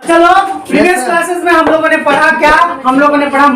चलो previous classes में हम लोगों ने पढ़ा क्या? हम लोगों ने पढ़ा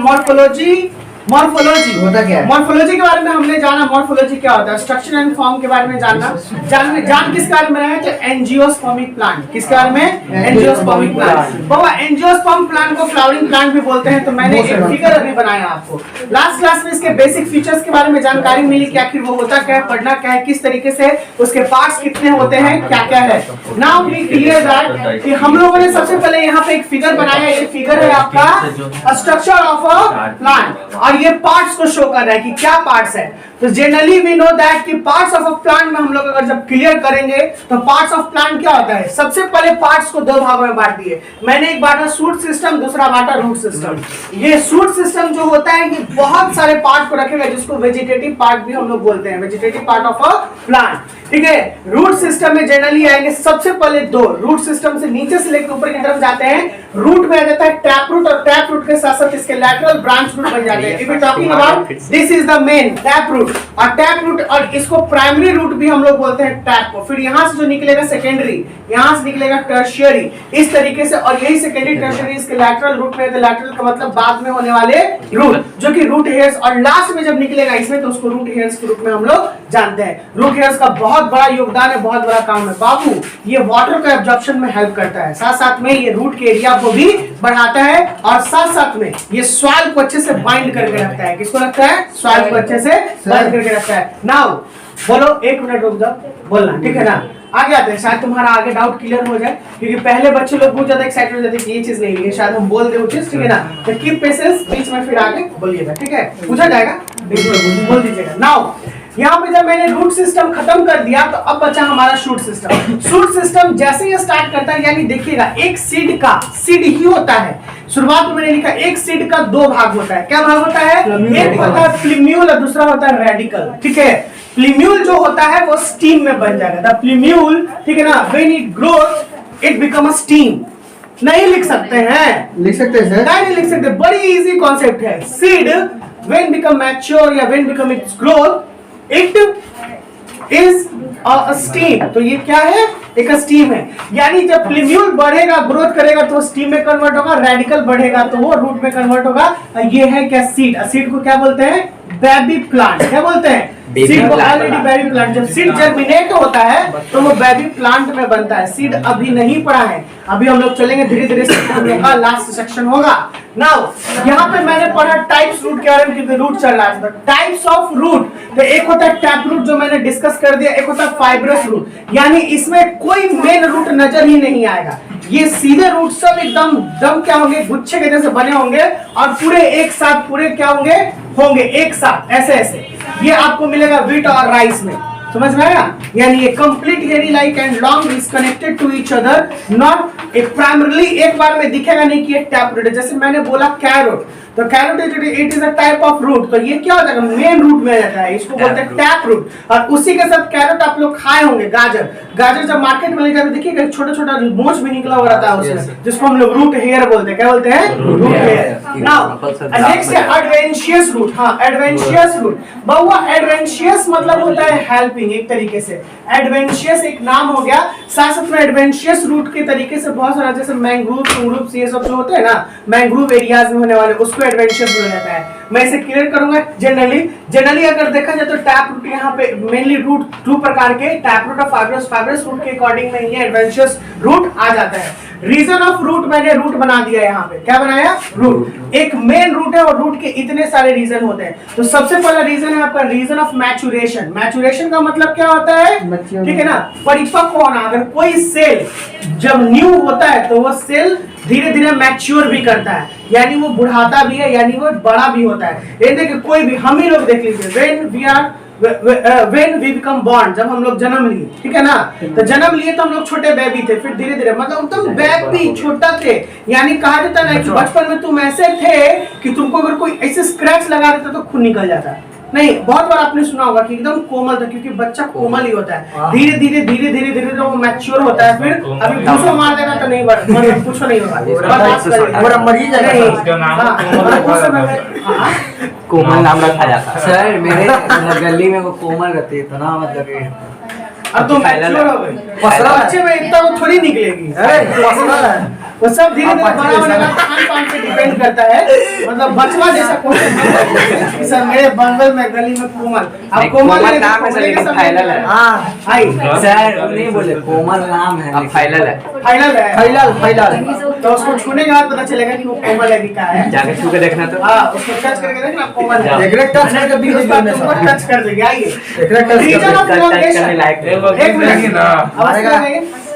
मॉर्फोलॉजी होता क्या है? मॉर्फोलॉजी के बारे में हमने जाना। मॉर्फोलॉजी क्या होता है? स्ट्रक्चर एंड फॉर्म के बारे में जानना। जान किस बारे में है? Angiospermic plant. किसके बारे में? Angiospermic plant. बाबा एंजियोस्पर्म प्लांट को फ्लावरिंग प्लांट भी बोलते हैं। तो मैंने एक फिगर अभी बनाया आपको। लास्ट क्लास में इसके बेसिक फीचर्स के बारे में जानकारी मिली कि आखिर वो होता क्या है, पढ़ना क्या है, किस तरीके से, उसके पार्ट्स कितने होते हैं, क्या क्या है। नाउ वी क्लियर दैट कि हम लोगों ने सबसे पहले यहाँ पे एक फिगर बनाया। ये फिगर है आपका स्ट्रक्चर ऑफ अ प्लांट और ये पार्ट्स को शो कर रहा है कि क्या पार्ट्स है। तो जनरली वी नो दैट कि पार्ट्स ऑफ अ प्लांट में हम लोग अगर जब क्लियर करेंगे तो पार्ट्स ऑफ प्लांट क्या होता है? सबसे पहले पार्ट्स को दो भागों में बांट दिए। मैंने एक बांटा शूट सिस्टम, दूसरा बांटा रूट सिस्टम। ये शूट सिस्टम जो होता है ये बहुत सारे पार्ट को रखेगा जिसको वेजिटेटिव पार्ट भी हम लोग बोलते हैं, vegetative part of a plant. ठीक है, रूट सिस्टम में जनरली आएंगे सबसे पहले दो। रूट सिस्टम से नीचे से लेकर ऊपर की तरफ जाते हैं। रूट में आ जाता है टैप रूट और टैप रूट के साथ साथ इसके लैटरल ब्रांच रूट बन जाते हैं। If you talking about this is the main tap root और टैप रूट, और इसको प्राइमरी रूट भी हम लोग बोलते हैं टैप को। फिर यहां से जो निकलेगा सेकेंडरी, यहां से निकलेगा टर्शियरी, इस तरीके से। और यही सेकेंडरी टर्शियरी इसके लैटरल रूट में, तो लैटरल का मतलब बाद में होने वाले रूट जो कि रूट हेयर्स, और लास्ट में जब निकलेगा इसमें तो उसको रूट हेयर्स के रूप में हम लोग जानते हैं। रूट हेयर्स का बहुत बड़ा योगदान है, बहुत बड़ा काम है बाबू। ये वाटर का एब्जॉर्प्शन में हेल्प करता है, साथ साथ में ये रूट के एरिया को भी बढ़ाता है और साथ साथ में ये सॉइल को अच्छे से बाइंड करके रखता है। किसको रखता है? सॉइल को अच्छे से बाइंड करके रखता है। नाउ बोलो, एक मिनट रुक जाओ, बोलना ठीक है ना? आगे आते हैं, शायद तुम्हारा आगे डाउट क्लियर हो जाए, क्योंकि पहले बच्चे लोग बहुत ज्यादा एक्साइटेड हो जाते हैं कि ये चीज नहीं है, शायद हम बोल दे वो चीज, ठीक है ना? तो कीप पेशेंस, बीच में फिर आगे बोलिएगा, ठीक है? पूछा जाएगा, बीच में बोल दीजिएगा। नाउ यहाँ पे जब मैंने रूट सिस्टम खत्म कर दिया तो अब बचा हमारा शूट सिस्टम। शूट सिस्टम जैसे ही स्टार्ट करता है, यानी देखिएगा एक सीड का सीड ही होता है। शुरुआत में मैंने लिखा एक सीड का दो भाग होता है। क्या भाग होता है? एक होता है प्लीम्यूल और दूसरा होता है रेडिकल। ठीक है, प्लीम्यूल जो होता है वो स्टीम में बन जाएगा। द प्लीम्यूल, ठीक है ना, when it growth it become a steam. नहीं लिख सकते हैं? लिख सकते हैं सर? नहीं लिख सकते, बड़ी इजी कॉन्सेप्ट है। सीड व्हेन बिकम मैच्योर या when become it's growth it is a steam. तो ये क्या है? एक स्टीम है। यानी जब प्लीम्यूल बढ़ेगा, ग्रोथ करेगा तो स्टीम में कन्वर्ट होगा, रेडिकल बढ़ेगा तो वो रूट में कन्वर्ट होगा। ये है क्या? सीड। सीड को क्या बोलते हैं? Baby plant. क्या बोलते हैं? सीड को ऑलरेडी बेबी प्लांट। जब सीड जर्मिनेट होता है तो वो बेबी प्लांट में बनता है। सीड अभी नहीं पढ़ा है, अभी हम लोग चलेंगे धीरे धीरे, हम लोग का लास्ट सेक्शन होगा। नाउ यहाँ पे मैंने पढ़ा टाइप्स रूट के बारे में, क्योंकि रूट चल रहा था। टाइप्स ऑफ रूट, तो एक होता है टैप रूट जो मैंने डिस्कस कर दिया, एक होता है फाइब्रस रूट, यानी इसमें कोई मेन रूट नजर ही नहीं आएगा। ये सीधे रूट सब एकदम दम क्या होंगे? गुच्छे के जैसे बने होंगे और पूरे एक साथ, पूरे क्या होंगे एक साथ, ऐसे ऐसे। ये आपको मिलेगा व्हीट और राइस में, समझ में आया? यानी ये complete hairy like and long is connected to each other, not एक प्राइमरली एक बार में दिखेगा नहीं कि एक टैप रूट है। जैसे मैंने बोला कैरोट, तो carrot it is a type of root, तो ये क्या होता है? मेन रूट में रहता है, इसको बोलते हैं टैप रूट। और उसी के साथ कैरोट आप लोग खाए होंगे। गाजर जब मार्केट में ले जाते देखिएगा छोटा छोटा मोच भी निकला हुआ रहता है उसमें, जिसको हम लोग रूट हेयर बोलते हैं। क्या बोलते हैं? Root here. नाउ नेक्स्ट है एडवेंशियस रूट। हाँ, एडवेंशियस रूट। बहुआ एडवेंशियस मतलब होता है हेल्पिंग, एक तरीके से एडवेंशियस एक नाम हो गया। साथ साथ में एडवेंशियस रूट के तरीके से बहुत सारा, जैसे मैंग्रोव ये सब जो होते हैं ना, मैंग्रोव एरियाज में होने वाले, उसको एडवेंशियस बोला जाता है। मैं इसे क्लियर करूंगा। जनरली अगर देखा जाए तो टैप रूट यहाँ पे मेनली रूट दो प्रकार के, टैप रूट और फाइब्रस रूट के अकॉर्डिंग में ये एडवेंशियस रूट आ जाता है। रीजन ऑफ रूट मैंने रूट बना दिया यहाँ पे। क्या बनाया? रूट। एक मेन रूट है और रूट के इतने सारे रीजन होते हैं। तो सबसे पहला रीजन है आपका रीजन ऑफ मैचुरेशन। मैचुरेशन का मतलब क्या होता है? ठीक है ना, परिपक्व होना। अगर कोई सेल जब न्यू होता है तो वो सेल धीरे धीरे मैच्योर भी करता है, यानी वो बुढ़ाता भी है, यानी वो बड़ा भी होता है। ये देखिए कोई भी, हम ही लोग देख लीजिए, when we become born, जब हम लोग जन्म लिए, ठीक है ना, तो जन्म लिए तो हम लोग छोटे बेबी थे, फिर धीरे धीरे मतलब तुम बेबी छोटा थे, यानी कहा जाता है कि बचपन में तुम ऐसे थे कि तुमको अगर कोई ऐसे स्क्रैच लगा देता तो खून निकल जाता है। नहीं, बहुत बार आपने सुना होगा कि एकदम कोमल था, क्योंकि बच्चा कोमल ही होता है। धीरे धीरे वो मैच्योर होता है। फिर अभी दूसरा मार देना तो नहीं बढ़, कुछ नहीं होगा, कोमल नाम रखा जाता। सर मेरे गली में वो कोमल रहती है ना, मतलब अब तो मैच्योर हो गए, बच्चे में इतना थोड़ी निकलेगी। वो सब धीरे धीरे बड़ा होने का खान पान पे डिपेंड करता है। मतलब बचवा जैसा क्वेश्चन सर मेरे बंगल में गली में कोमल, अब कोमल नाम है सर, लेकिन फाइनल है। हाँ आई सर नहीं बोले कोमल नाम है, फाइनल है। फाइनल है, फाइनल तो उसको छूने के बाद पता चलेगा कि वो कोमल है कि क्या है। जाके छू के देखना तो। हाँ उसको टच करके देखना कोमल है, टच करके भी टच कर देगी। आइए रीजन ऑफ टच इलॉन्गेशन, करने लायक एक मिनट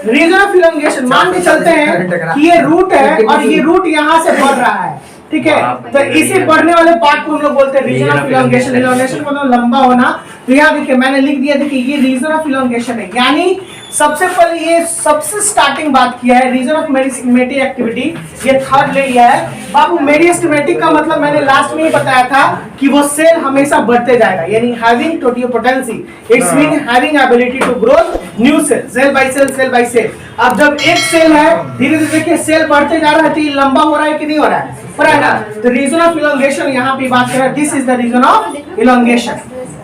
रीजन ऑफ इलॉन्गेशन मान के चलते हैं कि ये रूट है और ये रूट यहाँ से बढ़ रहा है, ठीक है। तो इसी बढ़ने वाले पार्ट को हम लोग बोलते हैं रीजन ऑफ इलॉन्गेशन। इलॉन्गेशन मतलब लंबा होना। तो यहाँ देखिए मैंने लिख दिया, देखिए ये रीजन ऑफ इलॉन्गेशन है, यानी सबसे पहले ये सबसे स्टार्टिंग बात किया है रीजन ऑफ मेरिस्टेमेटिक एक्टिविटी, ये थर्ड ले लिया है। बाबू मेरिस्टेमेटिक का मतलब मैंने लास्ट में ही बताया था कि वो सेल हमेशा बढ़ते जाएगा, यानी having totipotency, it's mean having ability to grow new cell, cell by cell. अब जब एक सेल है धीरे धीरे देखिए सेल बढ़ते जा रहा है, तो ये लंबा हो रहा है कि नहीं हो रहा है, हो रहा है ना। तो रीजन ऑफ इलॉन्गेशन यहाँ पे बात कर रहा है, this is the region of elongation.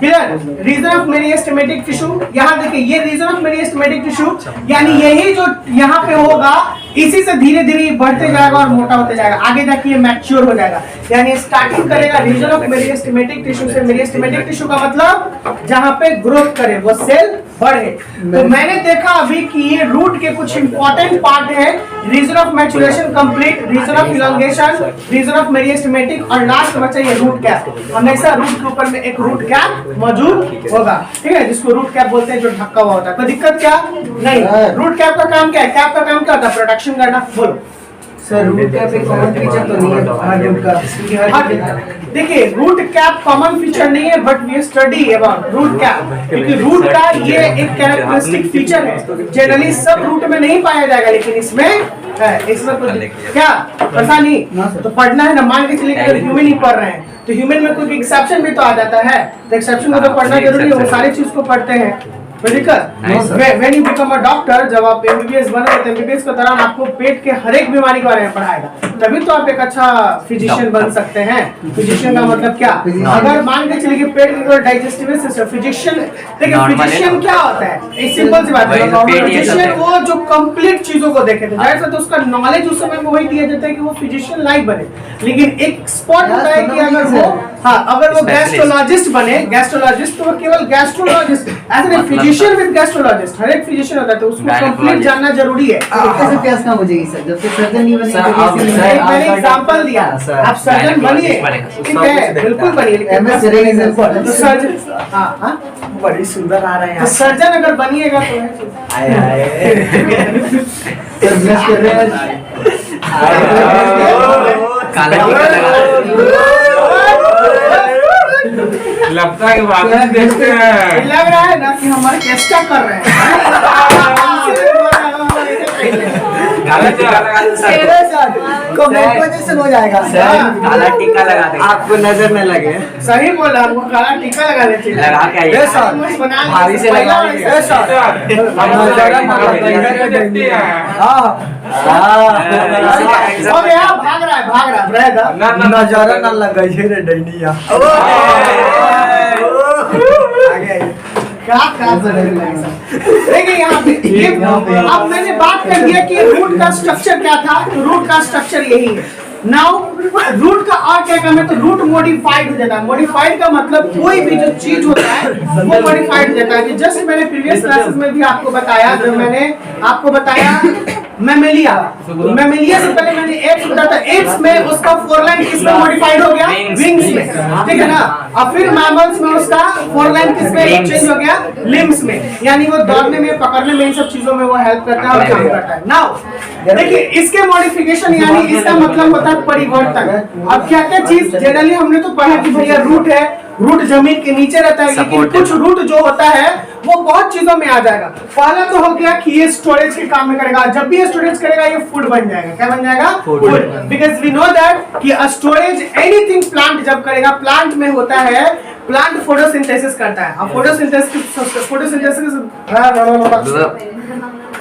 Clear? Region of meristematic tissue, यहाँ देखिए ये रीजन ऑफ मेरिस्टेमेटिक टिश्यू, यानी यही जो यहाँ पे होगा इसी से धीरे धीरे बढ़ते जाएगा और मोटा होते जाएगा, आगे जाके ये मैच्योर हो जाएगा। यानी स्टार्टिंग करेगा रीजन ऑफ मेरिस्टेमेटिक टिश्यू से। मेरिस्टेमेटिक टिश्यू का मतलब जहाँ पे ग्रोथ करे, वो सेल बढ़े। तो मैंने देखा अभी कि ये रूट के कुछ इंपॉर्टेंट पार्ट है, region of maturation complete, region of elongation, region of meristematic और लास्ट बचा ये रूट कैप। हमेशा रूट के ऊपर में एक रूट कैप मौजूद होगा, ठीक है, जिसको रूट कैप बोलते हैं, जो ढका हुआ होता है। कोई दिक्कत क्या नहीं। रूट कैप का काम क्या है? कैप का काम क्या होता है? प्रोटेक्शन करना। बोलो सर, रूट कैप एक कॉमन फीचर तो नहीं है हर रूट का। देखिए रूट कैप कॉमन फीचर नहीं है, but we study about root cap, क्योंकि रूट का ये एक कैरेक्टरिस्टिक फीचर है, जनरली सब रूट में नहीं पाया जाएगा, लेकिन इसमें है। इसमें कुछ क्या पता नहीं तो पढ़ना है ना। मान के चलिए अगर ह्यूमन ही पढ़ रहे हैं तो ह्यूमन में कोई एक्सेप्शन भी तो आ जाता है, तो एक्सेप्शन को तो पढ़ना जरूरी है, वो सारी चीज को पढ़ते हैं। When you become a doctor, जब आप MBBS बने तो MBBS के दौरान आपको पेट के हर एक बीमारी के बारे में पढ़ाएगा, तभी तो आप एक अच्छा फिजिशियन बन सकते हैं। फिजिशियन का मतलब क्या? अगर मान के चलिए पेट में डाइजेस्टिव सिस्टम, फिजिशियन देखिए फिजिशियन क्या होता है, एक सिंपल सी बात है, फिजिशियन वो जो कंप्लीट चीजों को देखे, तो उसका नॉलेज उस समय में वही दिया जाता है कि वो फिजिशियन लाइक बने। लेकिन एक स्पॉट होता है कि अगर वो अगर वो गैस्ट्रोलॉजिस्ट बने, गैस्ट्रोलॉजिस्ट तो केवल गैस्ट्रोलॉजिस्ट ऐसे नहीं, फिजिशियन विद गैस्ट्रोलॉजिस्ट, हर एक फिजिशियन होता है, तो उसको कंप्लीट जानना जरूरी है। कैसे प्यास कम हो जाएगी सर, जब तक सर्जन नहीं बनेगा। मैंने एग्जांपल दिया, आप सर्जन बनिए, ठीक है, बिल्कुल बनिए, तो सर्जन बड़ी सुंदर आ रहे हैं, सर्जन अगर बनिएगा तो लगता है कि वाकई देखते हैं, लग रहा है ना कि हमारे चेष्टा कर रहे हैं। कॉम्बिनेशन हो जाएगा सर, काला टीका लगा देंगे, आपको नजर न लगे। सही बोला, आपको काला टीका लगा देते हैं। लगा के आइए, भारी से लगा देंगे। भाग रहा है नजारा ना लगा रे डैनिया। देखिए यहाँ पे अब मैंने बात कर दिया कि रूट का स्ट्रक्चर क्या था, तो रूट का स्ट्रक्चर यही है। नाउ रूट का और क्या काम है, तो रूट मॉडिफाइड हो जाता है। मॉडिफाइड का मतलब कोई भी जो चीज होता है वो मॉडिफाइड हो जाता है। कि जस्ट मैंने प्रीवियस क्लासेस में भी आपको बताया, जब मैंने आपको बताया मैमेलिया, मैमेलिया से पहले मैंने एप्स बताया था, एप्स में उसका फोर लाइन किसमें मॉडिफाइड हो गया? विंग्स में, ठीक है ना। और फिर मैमल्स में उसका फोर लाइन किसमें चेंज हो गया? लिम्स में, यानी वो दौड़ने में, पकड़ने में, इन सब चीजों में वो हेल्प करता है और काम करता है। नाउ देखिए इसके मॉडिफिकेशन, यानी इसका मतलब होता है परिवर्तन। अब क्या क्या चीज जनरली हमने तो पढ़ा कि भैया रूट है, रूट जमीन के नीचे रहता है, लेकिन कुछ रूट जो होता है वो बहुत चीजों में आ जाएगा। पहला तो हो गया कि ये स्टोरेज के काम में करेगा, जब भी ये स्टोरेज करेगा ये फूड बन जाएगा। क्या बन जाएगा? Food. Because we know that कि स्टोरेज एनीथिंग प्लांट जब करेगा, प्लांट में होता है, प्लांट फोटोसिंथेसिस करता है। अब फोटोसिंथेसिस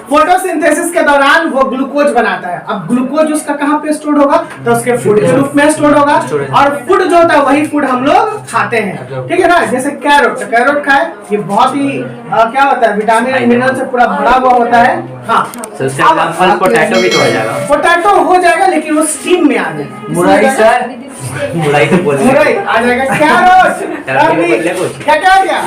फोटोसिंथेसिस के दौरान वो ग्लूकोज बनाता है। अब ग्लूकोज उसका कहाँ पे स्टोर होगा? तो उसके फूड के रूप में स्टोर होगा, और फूड जो होता है वही फूड हम लोग खाते हैं, ठीक है ना। जैसे कैरोट, कैरोट खाए, ये बहुत ही क्या होता है, विटामिन मिनरल से पूरा भरा हुआ होता है। हाँ, पोटैटो भी तो हो जाएगा। पोटैटो हो जाएगा, लेकिन वो स्टीम में आ जाएगा। मुरई सर, मुरई तो बोल मुरई आ जाएगा। कैरोट, क्या क्या आ गया?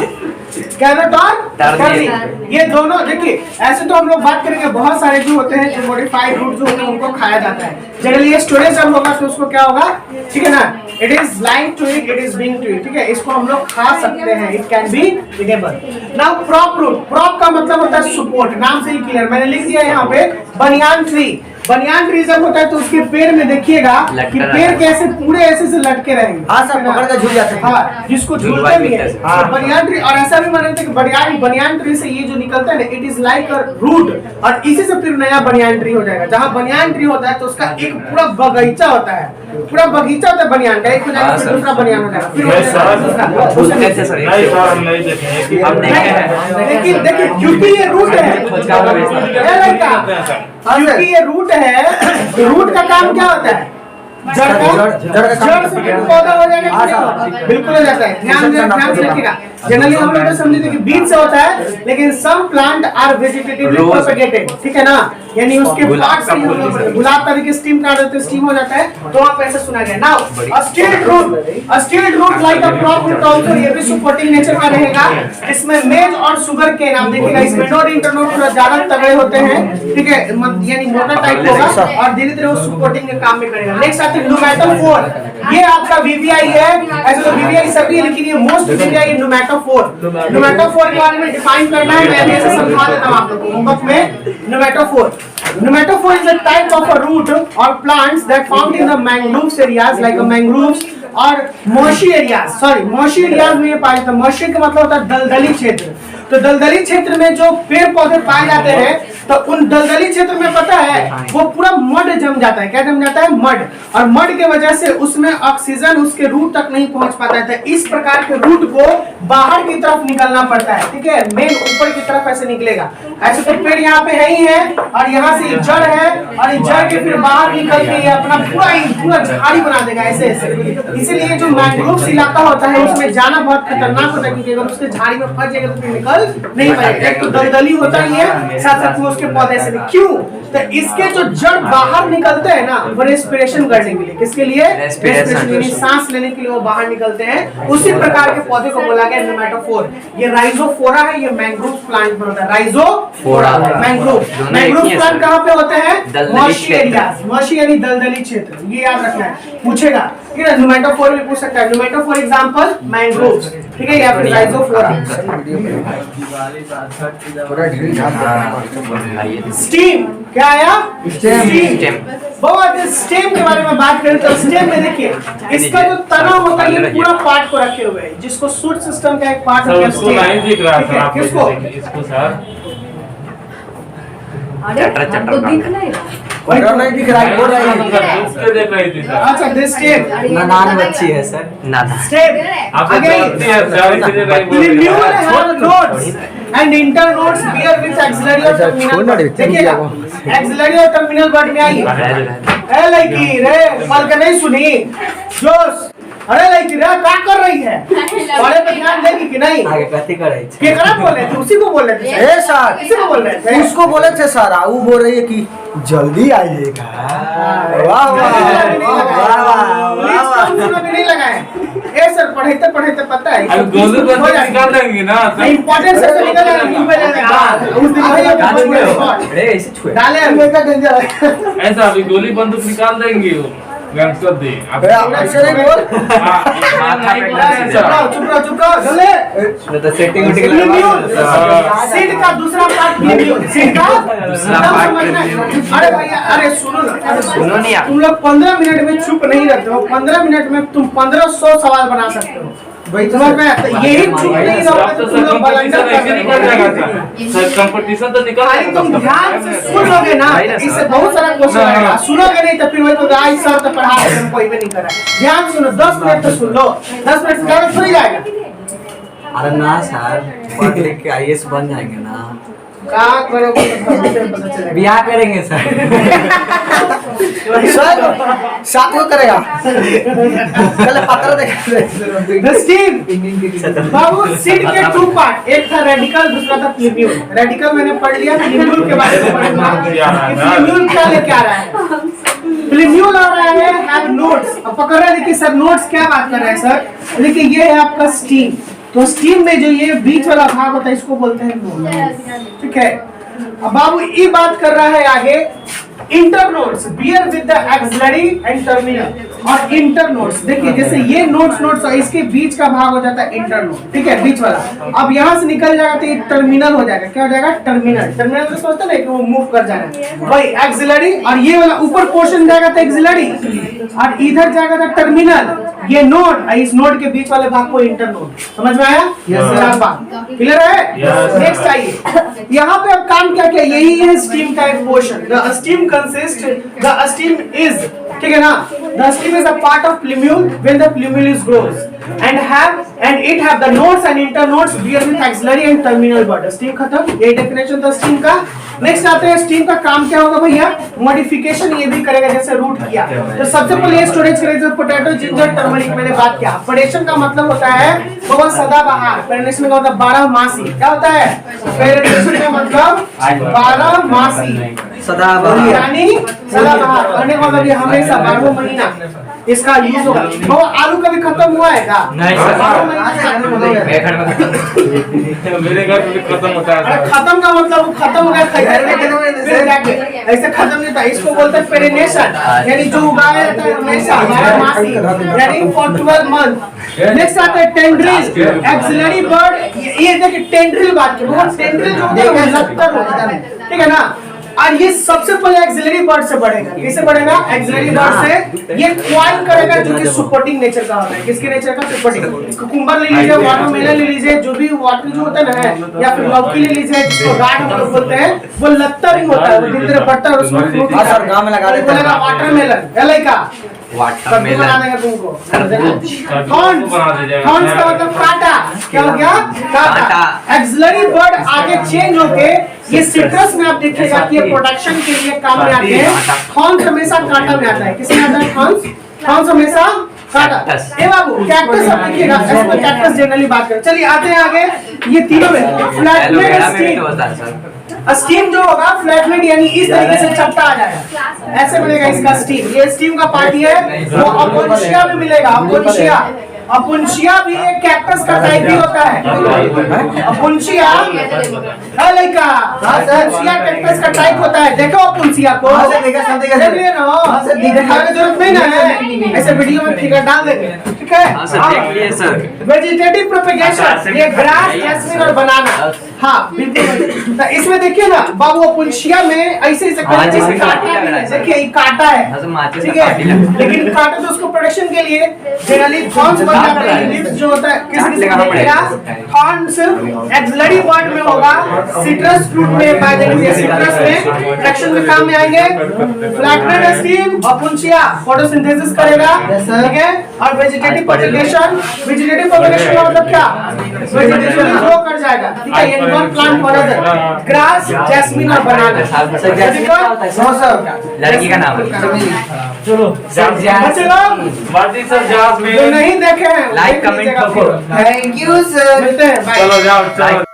कैरेट और टर्निप, ये दोनों देखिए, ऐसे तो हम लोग बात करेंगे बहुत सारे जो होते हैं, जो मॉडिफाइड फ्रूट जो होते हैं उनको खाया जाता है। जनरली ये स्टोरेज जब होगा तो उसको क्या होगा, ठीक है ना, it is like to eat, it is being to eat, ठीक है, इसको हम लोग खा सकते हैं, it can be eatable. Now crop root, crop का मतलब होता है सपोर्ट, नाम से ही क्लियर, मैंने लिख दिया यहाँ पे बनियान ट्री। बनियान ट्री जब होता है तो उसके पेड़ में देखिएगा कि पेड़ कैसे पूरे ऐसे से लटके रहेंगे। हाँ सर, पकड़ के झूल जाते हैं। हाँ, जिसको झूलते भी है बनियान ट्री। और ऐसा भी मानते हैं कि बनियान ट्री से ये जो निकलता है ना, it is like a root, और इसी से फिर नया बनियान ट्री हो जाएगा। जहाँ बनियान ट्री होता है तो उसका एक पूरा बगीचा होता है, पूरा बगीचा होता है बनियान का, एक हो जाएगा फिर दूसरा बनियान हो जाएगा, फिर हो जाएगा। लेकिन देखिए, क्योंकि ये रूट है, क्योंकि ये रूट है, रूट का काम क्या होता है? जड़ से फिर पौधा हो जाएगा, बिल्कुल हो जाता है। ध्यान से रखिएगा। जनरली हम लोग तो समझते हैं कि बीज से होता है, लेकिन some plant are vegetatively propagated, ठीक है ना, यानी उसके पार्ट से हम लोग गुलाब का भी स्टीम काट देते हैं, स्टीम हो जाता है, तो वहां पे ऐसा सुना गया। Now a stilt root like a crop root also, ये भी सपोर्टिंग नेचर का रहेगा। इसमें मेज और शुगर केन, आप देखिएगा इसमें नोड इंटरनोड थोड़ा ज्यादा तगड़े होते हैं, ठीक है, यानी मोटा टाइप होगा, और धीरे धीरे वो सपोर्टिंग के काम में करेगा। नेक्स्ट आते हैं नुमेटोफोर, ये आपका वीवीआई है, ऐसे तो वीवीआई सभी है, लेकिन ये मोस्ट वीवीआई नुमेटोफोर। नुमेटोफोर के बारे में डिफाइन करना है, मैं ऐसे समझा देता हूं आप लोगों को होमवर्क में। Nematophore is a type of a root or plants that found in the mangroves areas like a mangroves और marshy areas, marshy areas में ये पाया जाता है। marshy का मतलब होता है दलदली क्षेत्र। तो दलदली क्षेत्र में जो पेड़ पौधे पाए जाते हैं, तो उन दलदली क्षेत्र में पता है वो पूरा मड जम जाता है। क्या जम जाता है? मड। और मड के वजह से उसमें ऑक्सीजन उसके रूट तक नहीं पहुंच पाता है, तो इस प्रकार के रूट को बाहर की तरफ निकलना पड़ता है, ठीक है, मेन ऊपर की तरफ ऐसे निकलेगा। ऐसे तो पेड़ यहाँ पे है ही है, और यहाँ से जड़ है, और इस जड़ के फिर बाहर निकल के ये अपना पूरा झाड़ी बना देगा ऐसे ऐसे। इसीलिए जो मैंग्रोव्स इलाका होता है उसमें जाना बहुत खतरनाक होता है, क्योंकि अगर उसके झाड़ी में फंस जाएगा तो फिर निकल नहीं पाएगा। एक तो दलदली होता ही है, साथ साथ उसके पौधे से क्यों, तो इसके जो जड़ बाहर निकलते हैं ना, वो रेस्पिरेशन करने के लिए, किसके लिए? रेस्पिरेशन, यानी सांस लेने के लिए वो बाहर निकलते हैं। उसी प्रकार के पौधे को बोला गया नेमेटोफोर। ये राइजोफोरा है, ये मैंग्रोव प्लांट में होता है। राइजोफोरा, मैंग्रोव प्लांट कहाँ पे होते हैं? मर्शी एरियाज, मर्शी यानी दलदली क्षेत्र, ये याद रखना है, पूछेगा, ठीक है। नुमेटोफोर भी पूछ सकता है, नुमेटोफोर एग्जांपल मैंग्रोव, ठीक है, या फिर राइजोफोरा। स्टीम, क्या आया? स्टीम। बहुत स्टेम के बारे में बात करें तो स्टेम में देखिए, इसका जो तना होता है ये पूरा पार्ट को रखे हुए है, जिसको सूट सिस्टम का एक पार्ट होता है। किसको? इसको सर नहीं दिख रहा है, बोल रहा है। उसके देख रही थी सर। अच्छा, दिस स्टेम नान बच्ची है सर, नान स्टेम। आपको आगे जानती है सर, इसीलिए नहीं बोल रही Linear have nodes and internodes bear with axillary और terminal। देखिएगा, axillary और terminal वर्ड में आइए। ए लड़की रे, पल के नहीं सुनी जोश, अरे लड़की रे क्या कर रही है, पढ़े पे ध्यान देगी कि नहीं? आगे कथी करे छे? क्या करा बोल रहे थे? उसी को बोल रहे थे। ए सर, किसी को बोल रहे थे? उसको बोले थे सर, वो बोल रही है कि जल्दी आइएगा। वाह वाह नहीं लगाए। ए सर, पढ़ते पढ़ते पता है अब गोलू को निकाल देंगे ना सर। इंपॉर्टेंट से निकल जाएगा उस दिन अरे ऐसे छुए डाले का डेंजर है। ऐसा अभी गोली बंदूक निकाल देंगे वो गैंगस्टर दे। ऐसे नहीं बोल। चुप रहो जल्दी। तो सेटिंग उटिंग सीट का दूसरा पार्ट सीट का दूसरा पार्ट। अरे भैया, अरे सुनो ना, सुनो नहीं आप। तुम लोग 15 मिनट में चुप नहीं रहते हो। 15 मिनट में तुम 1500 सवाल बना सकते हो। समझ में? यही चुप नहीं रहोगे तो तुम लोग बलंदर ऐसे निकल जाएगा सर। कंपटीशन तो निकल खाली तुम ध्यान से सुन लोगे ना, इससे बहुत सारा क्वेश्चन आएगा। सुनोगे नहीं तो फिर वही तो आज सर तो पढ़ा रहे हैं, कोई भी नहीं कर रहा है। ध्यान सुनो, 10 मिनट तो सुन लो, 10 मिनट से थोड़ी जाएगा। अरे ना सर, पढ़ लिख के आईएएस बन जाएंगे ना। कहाँ करोगे तो पता चलेगा। ब्याह करेंगे सर। सर साथ में करेगा कल पत्र देख The steam बाबू सीड के 2 पार्ट, एक था रेडिकल, दूसरा था प्लीम्यूल। रेडिकल मैंने पढ़ लिया, प्लीम्यूल के बारे में पढ़ना। प्लीम्यूल क्या लेके आ रहा है? प्लीम्यूल आ रहा है हैव नोड्स। अब पकड़ रहे हैं, देखिए सर नोड्स क्या बात कर रहे हैं सर। देखिए ये है आपका स्टीम, तो स्टीम में जो ये बीच वाला भाग होता है इसको बोलते हैं नोड, ठीक है। अब बाबू ये बात कर रहा है आगे internodes bear with the axillary and terminal. और इंटरनोड्स देखिए जैसे ये नोड्स और इसके बीच का भाग हो जाता है इंटरनोड, ठीक है, बीच वाला। अब यहाँ से निकल जाएगा तो ये टर्मिनल हो जाएगा। क्या हो जाएगा? टर्मिनल। टर्मिनल तो सोचते ना कि वो मूव कर जाएगा, भाई एक्सिलरी, और ये वाला ऊपर पोर्शन जाएगा तो एक्सिलरी, और इधर जाएगा तो टर्मिनल। ये नोड और इस नोड के बीच वाले भाग को इंटरनोड। समझ में आया? क्लियर है? नेक्स्ट आइए, यहाँ पे अब काम क्या किया, यही है स्टीम का एक portion. The steam consist, the steam is, ठीक है ना, the steam is a part of plumule when the plumule is grows and it have the nodes and internodes bear with axillary and terminal bud। Steam खत्म, ये definition था steam का। Next आते हैं steam का काम क्या होगा भैया? मॉडिफिकेशन ये भी करेगा जैसे रूट किया। तो सबसे पहले स्टोरेज करेगा पोटैटो, जिंजर, टर्मरिक, मैंने बात किया। पेरेनेशन का मतलब होता है वो सदाबहार, पेरेनेशन का मतलब 12 मासी। क्या होता है पेरेनेशन का मतलब? 12 मासी, सदाबहार यानी सदाबहार कहने का मतलब ये हमेशा 12 महीना इसका यूज होगा। वो आलू कभी खत्म हुआ है क्या? नहीं सर। 12 महीना से आलू खत्म हो गया। मेरे घर में भी खत्म होता है। अरे खत्म का मतलब वो खत्म हो गया, फिर जाके ऐसे खत्म नहीं था। इसको बोलते हैं पेरिनेशन, यानी जो उगाया जाता है हमेशा 12 मासी, यानी फॉर 12 मंथ। नेक्स्ट आता है टेंड्रिल, एक्सिलरी बर्ड। ये देखिए टेंड्रिल बात की, वो टेंड्रिल जो होता है वो लत्तर होता है, ठीक है ना। और ये सबसे पहले एक्सिलरी बर्ड से बढ़ेगा। किससे बढ़ेगा? एक्सिलरी बर्ड से। ये क्वाइल करेगा जो कि सपोर्टिंग नेचर का होता है। किसके नेचर का? सपोर्टिंग। कुकुम्बर ले लीजिए, वाटरमेलन ले लीजिए, जो भी वाटर जो होता है ना, या फिर लौकी ले लीजिए जिसको गार्ड हम लोग बोलते हैं, वो लत्तर ही होता है, वो धीरे धीरे बढ़ता है और उसमें फ्रूट सर गांव में लगा देते हैं वाटरमेलन एलाई का वाटरमेलन तुमको। थॉर्न्स का मतलब कांटा। क्या हो गया? कांटा। एक्सिलरी बर्ड आगे चेंज होके ये सिट्रस में आप देखिएगा कि ये प्रोडक्शन के लिए काम में आते हैं। थॉर्न्स हमेशा कांटा में आता है। किसमें आता है? थॉर्न्स। थॉर्न्स हमेशा कांटा। ए बाबू कैक्टस आप देखिएगा, इसमें कैक्टस जनरली बात करें। चलिए आते हैं आगे, ये तीनों में फ्लैटनेट स्टीम। स्टीम जो होगा फ्लैटनेट यानी इस तरीके से चपटा आ जाएगा, ऐसे बनेगा इसका स्टीम। ये स्टीम का पार्ट है, वो अपोन्शिया में मिलेगा। अपोन्शिया, अपुंशिया भी एक कैक्टस का टाइप ही होता है। अपुंशिया लड़का अपुंशिया कैक्टस का टाइप होता है। देखो अपुंशिया को देख लिए ना, दिखाने की जरूरत नहीं ना है, ऐसे वीडियो में फिगर डाल देंगे, ठीक है। वेजिटेटिव प्रोपेगेशन, ये ग्रास, जैस्मिन और बनाना। हाँ बिल्कुल। तो इसमें देखिए ना बाबू, अपुंशिया में ऐसे ऐसे जैसे कांटा है, देखिए ये कांटा है, ठीक है। लेकिन कांटा तो उसको प्रोडक्शन के लिए जनरली थॉर्न्स बन जाते हैं। लीव्स जो होता है किसी देखिएगा, थॉर्न्स एक्सिलरी बर्ड में होगा, सिट्रस फ्रूट में पाए जाएंगे, सिट्रस में प्रोडक्शन में काम में आएंगे। फ्लैटनेट स्टीम, अपुंशिया फोटोसिंथेसिस करेगा, ठीक है। और वेजिटेटिव प्रोपेगेशन, वेजिटेटिव प्रोपेगेशन का मतलब क्या? वेजिटेशन ग्रो कर जाएगा, ठीक है। ये one plant for other, grass, jasmine और बनाना। लड़की का नाम है। चलो बच्चे लोग सर जो नहीं देखे हैं लाइक कमेंट करो। Thank you sir. मिलते हैं, बाय। चलो जाओ चलो।